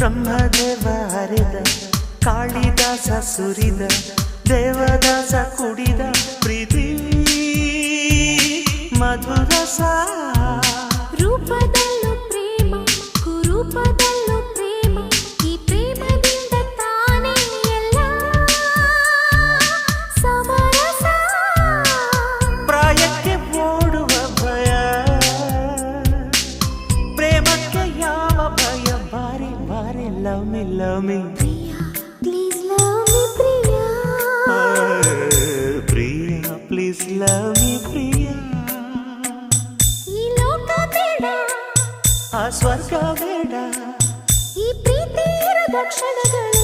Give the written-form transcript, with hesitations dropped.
ಬ್ರಹ್ಮದೇವ ಹರಿದ ಕಾಳಿದಾಸ ಸುರಿದ ದೇವದಾಸ ಕುಡಿದ ಪ್ರೀತಿ ಮಧುರಸ ರೂಪದಲ್ಲೂ ಪ್ರೇಮ ಕುರೂಪದಲ್ಲೂ ಪ್ರೇಮ ಈ ಪ್ರೇಮದಿಂದ ತಾನೇ ಎಲ್ಲ ಸಮರಸ ಪ್ರಾಯಕ್ಕೆ ಓಡುವ ಭಯ ಪ್ರೇಮಕ್ಕೆ ಯಾವ ಭಯ ಬಾರಿ ಬಾರಿ love me Priya please love me Priya Priya please love me Priya ಈ ಲೋಕ ಬೇಡ ಆ ಸ್ವರ್ಗ ಬೇಡ ಈ ಪ್ರೀತಿ ಇರದ ಕ್ಷಣಗಳು